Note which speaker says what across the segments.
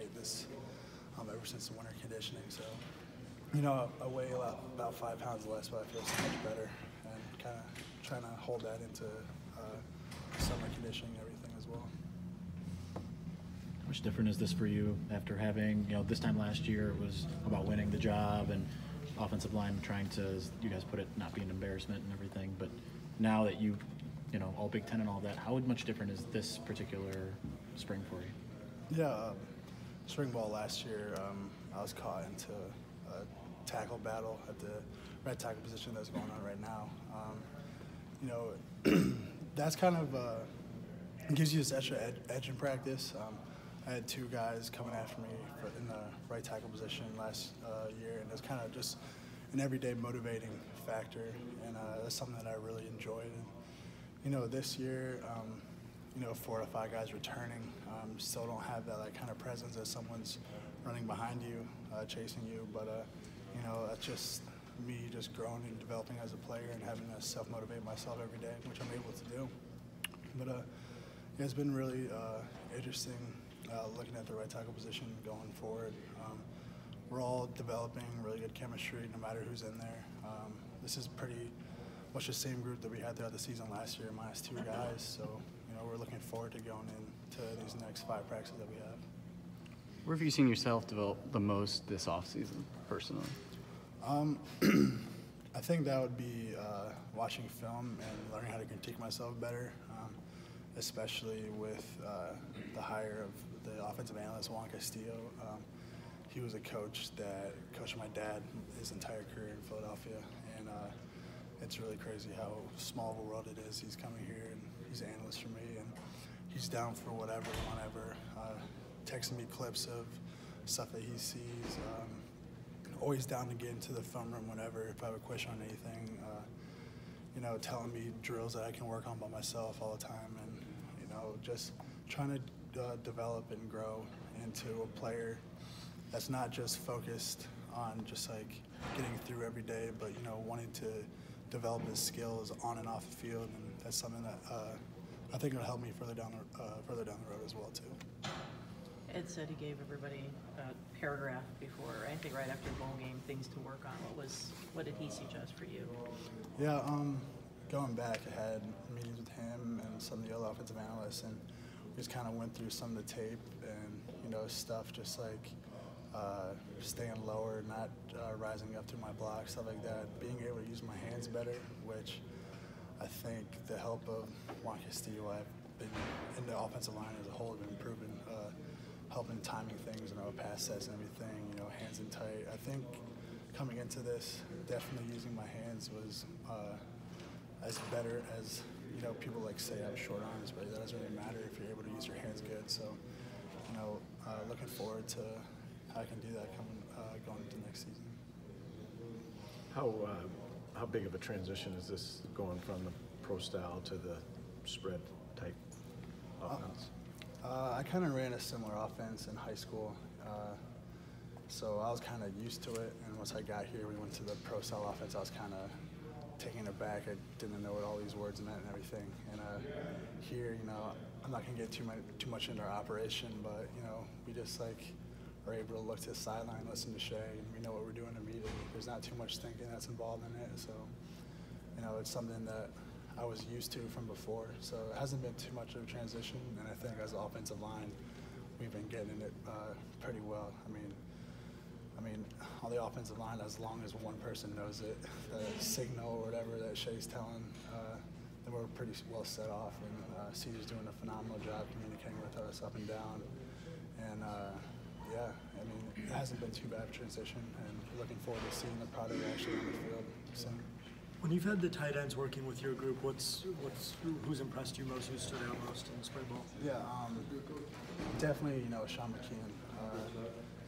Speaker 1: height this ever since the winter conditioning. So, you know, I weigh about 5 pounds less, but I feel so much better, and kind of trying to hold that into summer conditioning and everything as well.
Speaker 2: How much different is this for you after having, you know, this time last year it was about winning the job and offensive line trying to, as you guys put it, not be an embarrassment and everything, but now that you know, all Big Ten and all that, how much different is this particular spring for you?
Speaker 1: Yeah, spring ball last year, I was caught into a tackle battle at the right tackle position that's going on right now. You know, that's kind of gives you this extra edge in practice. I had 2 guys coming after me in the right tackle position last year, and it's kind of just an everyday motivating factor, and that's something that I really enjoyed. And, you know, this year, you know, 4 to 5 guys returning, still don't have that kind of presence as someone's running behind you, chasing you, but you know, that's just me just growing and developing as a player and having to self-motivate myself every day, which I'm able to do. But yeah, it's been really interesting looking at the right tackle position going forward. We're all developing really good chemistry no matter who's in there. This is pretty much the same group that we had throughout the season last year, minus 2 guys. So, you know, we're looking forward to going into these next 5 practices that we have.
Speaker 3: Where have you seen yourself develop the most this offseason, personally?
Speaker 1: I think that would be watching film and learning how to critique myself better, especially with the hire of the offensive analyst, Juan Castillo. He was a coach that coached my dad his entire career in Philadelphia, and it's really crazy how small of a world it is. He's coming here, and he's an analyst for me, and he's down for whatever, whenever, texting me clips of stuff that he sees, always down to get into the film room whenever, if I have a question on anything, you know, telling me drills that I can work on by myself all the time, and, you know, just trying to develop and grow into a player that's not just focused on just like getting through every day, but, you know, wanting to develop his skills on and off the field, and that's something that I think will help me further down the road as well too.
Speaker 4: Ed said he gave everybody a paragraph before, or anything right after bowl game, things to work on. What did he suggest for you?
Speaker 1: Yeah, going back, I had meetings with him and some of the other offensive analysts, and we just kind of went through some of the tape and, you know, stuff just like staying lower, not rising up through my block, stuff like that, being able to use my hands better, which I think the help of Juan Castillo, I've been in the offensive line as a whole, have been improving, helping timing things, you know, pass sets and everything, you know, hands in tight. I think coming into this, definitely using my hands was as better as, you know, people like say I have short arms, but that doesn't really matter if you're able to use your hands good. So, you know, looking forward to how I can do that going into next season.
Speaker 5: How big of a transition is this going from the pro style to the spread type offense?
Speaker 1: I kind of ran a similar offense in high school, so I was kind of used to it. And once I got here, we went to the pro style offense. I was kind of taken aback. I didn't know what all these words meant and everything. And here, you know, I'm not gonna get too much into our operation, but you know, we just like are able to look to the sideline, listen to Shay, and we know what we're doing immediately. There's not too much thinking that's involved in it, so you know, it's something that I was used to from before. So it hasn't been too much of a transition, and I think as an offensive line, we've been getting it pretty well. I mean, on the offensive line, as long as one person knows it, the signal or whatever that Shay's telling, then we're pretty well set off. And Cedar's doing a phenomenal job communicating with us up and down. And yeah, I mean, it hasn't been too bad of a transition, and looking forward to seeing the product actually on the field soon.
Speaker 6: When you've had the tight ends working with your group, who's impressed you most, who stood out most in the spring ball?
Speaker 1: Yeah, definitely, you know, Sean McKeon.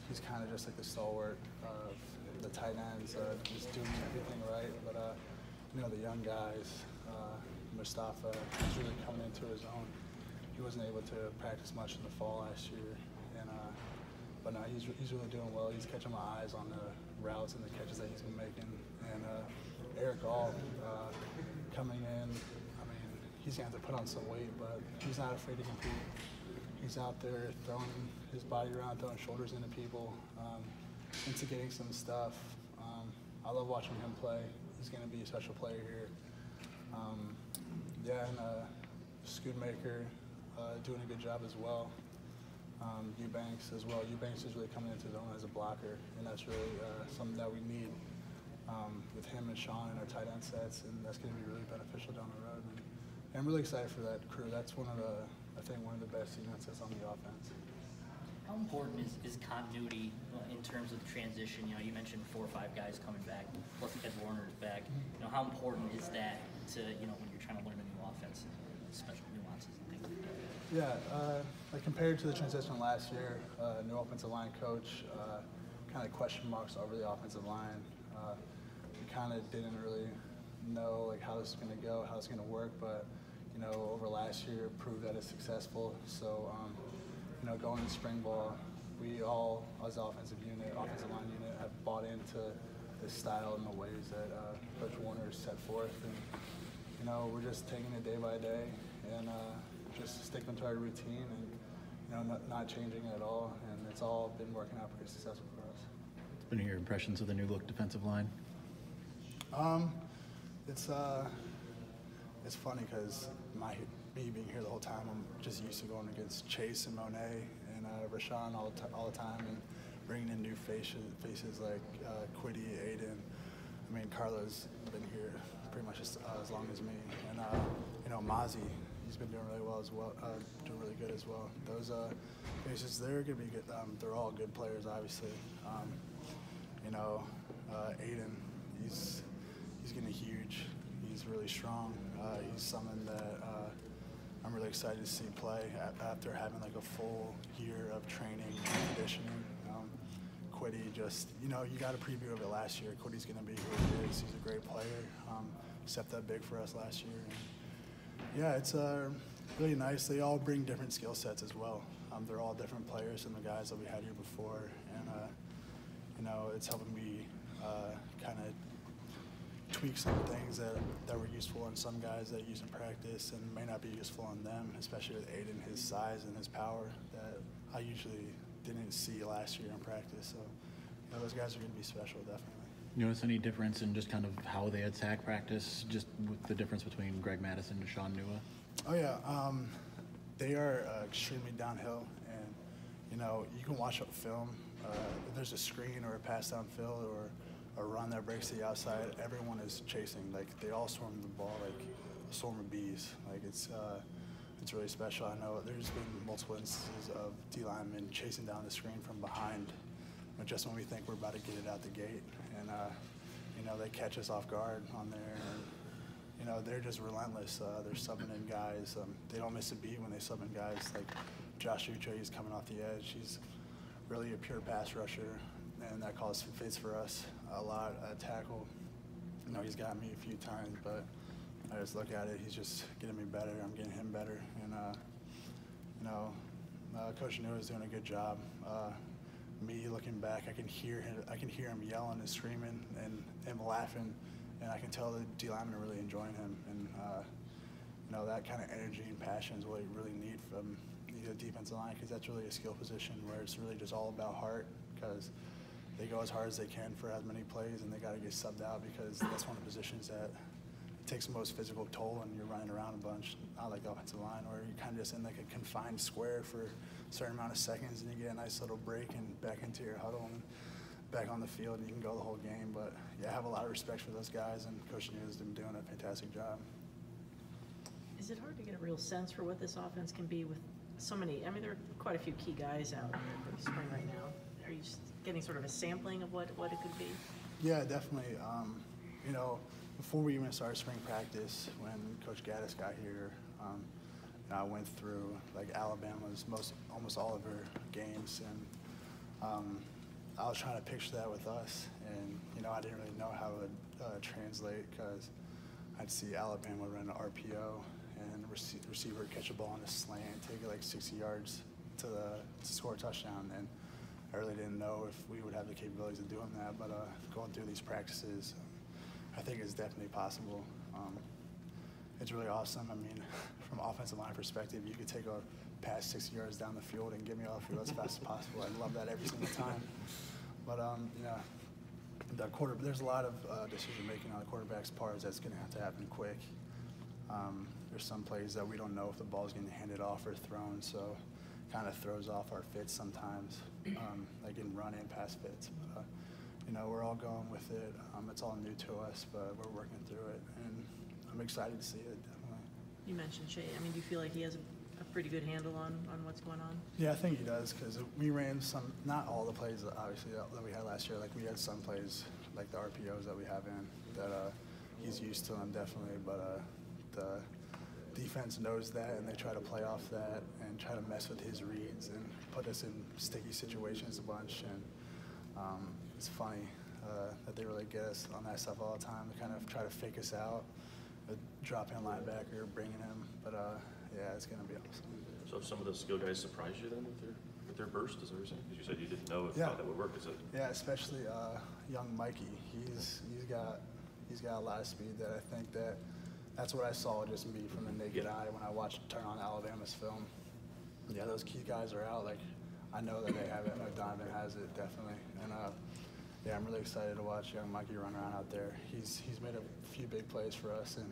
Speaker 1: He's kind of just like the stalwart of the tight ends, just doing everything right. But, you know, the young guys, Mustafa, is really coming into his own. He wasn't able to practice much in the fall last year, and but no, he's really doing well. He's catching my eyes on the routes and the catches that he's been making. And Eric All coming in, I mean, he's going to have to put on some weight, but he's not afraid to compete. He's out there throwing his body around, throwing shoulders into people, instigating some stuff. I love watching him play. He's going to be a special player here. Yeah, and Schoonmaker doing a good job as well. Eubanks as well. Eubanks is really coming into his own as a blocker, and that's really something that we need with him and Sean and our tight end sets, and that's going to be really beneficial down the road. And I'm really excited for that crew. That's one of the best units that's on the offense.
Speaker 7: How important is continuity in terms of the transition? You know, you mentioned 4 or 5 guys coming back, plus you had Warner's back. You know, how important is that to, you know, when you're trying to learn a new offense, special nuances and things like that?
Speaker 1: Yeah, like compared to the transition last year, new offensive line coach, kind of question marks over the offensive line. We kind of didn't really know like how this is going to go, how it's going to work, but you know, over last year proved that it's successful. So, you know, going to spring ball, we all, as the offensive line unit, have bought into this style and the ways that Coach Warner set forth. And, you know, we're just taking it day by day and just sticking to our routine and, you know, not changing it at all. And it's all been working out pretty successful for us.
Speaker 2: What are your impressions of the new look defensive line?
Speaker 1: It's funny because me being here the whole time, I'm just used to going against Chase and Monet and Rashawn all the time, and bringing in new faces like Quiddy, Aiden. I mean, Carlo's been here pretty much as long as me, and you know, Mozzie, he's been doing really well as well, doing really good as well. Those faces, they're gonna be good. They're all good players, obviously. You know, Aiden, he's getting huge. He's really strong. He's someone that I'm really excited to see play after having like a full year of training and conditioning. Quiddy, just, you know, you got a preview of it last year. Quiddy's going to be who he is. He's a great player. Stepped up big for us last year. And yeah, it's really nice. They all bring different skill sets as well. They're all different players than the guys that we had here before. And, you know, it's helping me kind of tweak some things that were useful on some guys that use in practice and may not be useful on them, especially with Aiden, his size and his power that I usually didn't see last year in practice. So, you know, those guys are going to be special, definitely.
Speaker 2: You notice any difference in just kind of how they attack practice, just with the difference between Greg Madison and Sean Nua?
Speaker 1: Oh, yeah. They are extremely downhill, and, you know, you can watch a film. If there's a screen or a pass downfield or a run that breaks to the outside, everyone is chasing. Like, they all swarm the ball like a swarm of bees. Like, it's really special. I know there's been multiple instances of D linemen chasing down the screen from behind, but just when we think we're about to get it out the gate, and you know, they catch us off guard on there. And, you know, they're just relentless. They're subbing in guys. They don't miss a beat when they sub in guys. Like Josh Uche, he's coming off the edge. He's really a pure pass rusher, and that calls fits for us a lot at tackle. You know, he's got me a few times, but I just look at it, he's just getting me better. I'm getting him better, and you know, Coach Nua is doing a good job. Me looking back, I can hear him yelling and screaming and him laughing, and I can tell the D linemen are really enjoying him. And you know, that kind of energy and passion is what you really need from the defensive line, because that's really a skill position where it's really just all about heart, because they go as hard as they can for as many plays, and they got to get subbed out because that's one of the positions that takes the most physical toll, and you're running around a bunch, not like the offensive line, where you're kind of just in like a confined square for a certain amount of seconds, and you get a nice little break and back into your huddle and back on the field, and you can go the whole game. But yeah, I have a lot of respect for those guys, and Coach Nua has been doing a fantastic job.
Speaker 4: Is it hard to get a real sense for what this offense can be with so many? I mean, there are quite a few key guys out here for the spring right now. Are you just getting sort of a sampling of what it could be?
Speaker 1: Yeah, definitely. You know, before we even started spring practice, when Coach Gaddis got here, I went through like Alabama's almost all of her games, and I was trying to picture that with us, and you know, I didn't really know how it would translate, because I'd see Alabama run an RPO and receiver catch a ball on a slant, take it like 60 yards to score a touchdown, and I really didn't know if we would have the capabilities of doing that. But going through these practices, I think it's definitely possible. It's really awesome. I mean, from an offensive line perspective, you could take a pass 60 yards down the field and get me off the field as fast as possible. I love that every single time. But yeah, there's a lot of decision making on the quarterback's part that's going to have to happen quick. There's some plays that we don't know if the ball's getting handed off or thrown, so kind of throws off our fits sometimes, like in run and pass fits. But, we're all going with it. It's all new to us, but we're working through it, and I'm excited to see it, definitely.
Speaker 4: You mentioned Shea. I mean, do you feel like he has a pretty good handle on what's going on?
Speaker 1: Yeah, I think he does, because we ran some, not all the plays, obviously, that we had last year. Like, we had some plays, like the RPOs that we have in, that he's used to them, definitely, but the defense knows that, and they try to play off that and try to mess with his reads and put us in sticky situations a bunch. And it's funny that they really get us on that stuff all the time. They kind of try to fake us out, dropping a linebacker, bringing him. But yeah, it's going to be awesome.
Speaker 8: So some of those skill guys surprised you then with their burst, is that what you're saying? Because you said you didn't know if
Speaker 1: Yeah.
Speaker 8: that would work. Is it?
Speaker 1: Yeah, especially young Mikey. He's got a lot of speed that I think that's what I saw just me from the naked eye when I watched turn on Alabama's film. Yeah, those key guys are out. Like, I know that they have it. I know Donovan has it, definitely. And yeah, I'm really excited to watch young Mikey run around out there. He's made a few big plays for us, and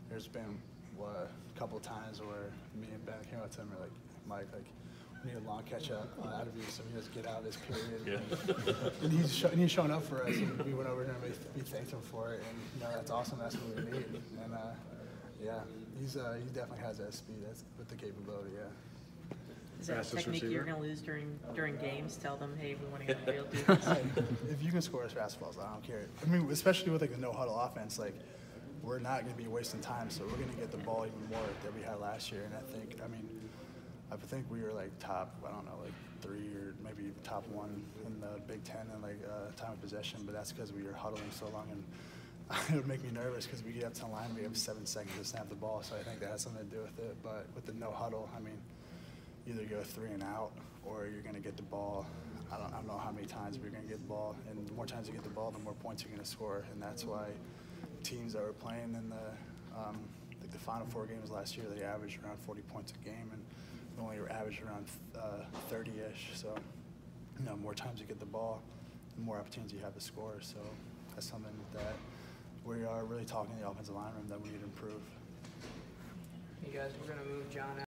Speaker 1: there's been a couple of times where me and Ben came up to him and were like, Mike, like, we need a long catch up out of you, so we just get out of this period.
Speaker 8: Yeah.
Speaker 1: And he's shown up for us, and we went over there and we thanked him for it. And that's awesome. That's what we need. And yeah, he definitely has that speed. That's with the capability. Yeah.
Speaker 4: Is that a
Speaker 5: Fastest
Speaker 4: technique you're
Speaker 5: receiver?
Speaker 4: going to lose during games? Tell them, hey, we want to get on the field, do this.
Speaker 1: Hey, if you can score as fast as possible, I don't care. I mean, especially with like the no huddle offense, like, we're not going to be wasting time, so we're going to get the ball even more than we had last year. And I think we were like top, I don't know, like 3 or maybe top 1 in the Big Ten in like time of possession, but that's because we were huddling so long, and it would make me nervous because we get up to the line, we have 7 seconds to snap the ball, so I think that has something to do with it. But with the no huddle, I mean, either go 3 and out, or you're going to get the ball. I don't know how many times we're going to get the ball, and the more times you get the ball, the more points you're going to score, and that's why teams that were playing in like the Final 4 games last year, they averaged around 40 points a game, and we only averaged around 30-ish. So, more times you get the ball, the more opportunities you have to score. So that's something that we are really talking to the offensive line room that we need to improve.
Speaker 9: Hey guys, we're going to move John out.